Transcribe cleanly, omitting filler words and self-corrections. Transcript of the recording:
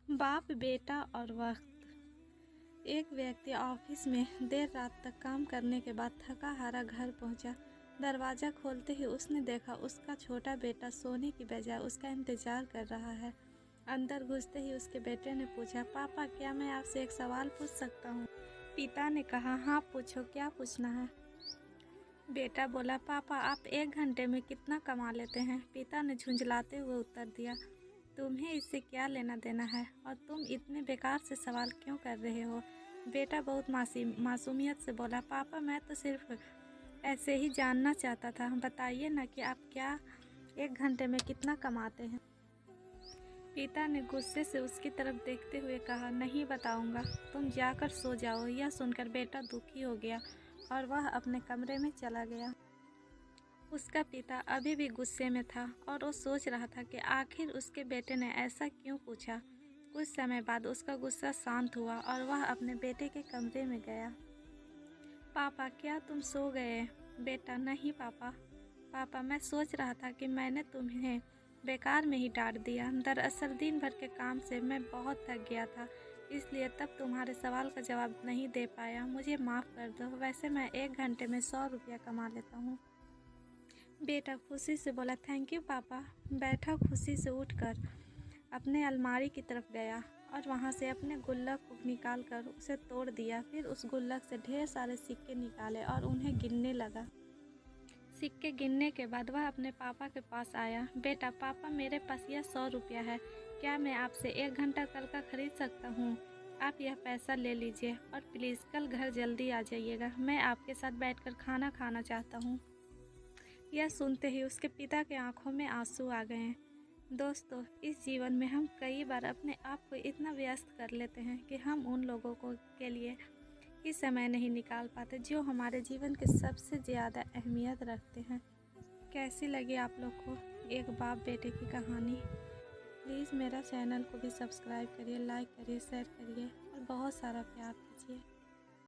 बाप बेटा और वक्त। एक व्यक्ति ऑफिस में देर रात तक काम करने के बाद थका हारा घर पहुंचा। दरवाज़ा खोलते ही उसने देखा उसका छोटा बेटा सोने की बजाय उसका इंतज़ार कर रहा है। अंदर घुसते ही उसके बेटे ने पूछा, पापा क्या मैं आपसे एक सवाल पूछ सकता हूँ? पिता ने कहा, हाँ पूछो, क्या पूछना है? बेटा बोला, पापा आप 1 घंटे में कितना कमा लेते हैं? पिता ने झुंझलाते हुए उत्तर दिया, तुम्हें इससे क्या लेना देना है और तुम इतने बेकार से सवाल क्यों कर रहे हो? बेटा बहुत मासूमियत से बोला, पापा मैं तो सिर्फ ऐसे ही जानना चाहता था, बताइए ना कि आप क्या 1 घंटे में कितना कमाते हैं? पिता ने गुस्से से उसकी तरफ देखते हुए कहा, नहीं बताऊंगा, तुम जाकर सो जाओ। यह सुनकर बेटा दुखी हो गया और वह अपने कमरे में चला गया। उसका पिता अभी भी गुस्से में था और वो सोच रहा था कि आखिर उसके बेटे ने ऐसा क्यों पूछा। कुछ समय बाद उसका गुस्सा शांत हुआ और वह अपने बेटे के कमरे में गया। पापा क्या तुम सो गए? बेटा, नहीं पापा। पापा मैं सोच रहा था कि मैंने तुम्हें बेकार में ही डांट दिया। दरअसल दिन भर के काम से मैं बहुत थक गया था, इसलिए तब तुम्हारे सवाल का जवाब नहीं दे पाया। मुझे माफ़ कर दो। वैसे मैं 1 घंटे में 100 रुपया कमा लेता हूँ। बेटा खुशी से बोला, थैंक यू पापा। बैठा खुशी से उठकर अपने अलमारी की तरफ गया और वहाँ से अपने गुल्लक को निकाल कर उसे तोड़ दिया। फिर उस गुल्लक से ढेर सारे सिक्के निकाले और उन्हें गिनने लगा। सिक्के गिनने के बाद वह अपने पापा के पास आया। बेटा, पापा मेरे पास यह 100 रुपया है, क्या मैं आपसे 1 घंटा कल का खरीद सकता हूँ? आप यह पैसा ले लीजिए और प्लीज़ कल घर जल्दी आ जाइएगा। मैं आपके साथ बैठकर खाना खाना चाहता हूँ। यह सुनते ही उसके पिता के आंखों में आंसू आ गए। दोस्तों, इस जीवन में हम कई बार अपने आप को इतना व्यस्त कर लेते हैं कि हम उन लोगों के लिए ही समय नहीं निकाल पाते जो हमारे जीवन के सबसे ज़्यादा अहमियत रखते हैं। कैसी लगी आप लोग को एक बाप बेटे की कहानी? प्लीज़ मेरा चैनल को भी सब्सक्राइब करिए, लाइक करिए, शेयर करिए और बहुत सारा प्यार दीजिए।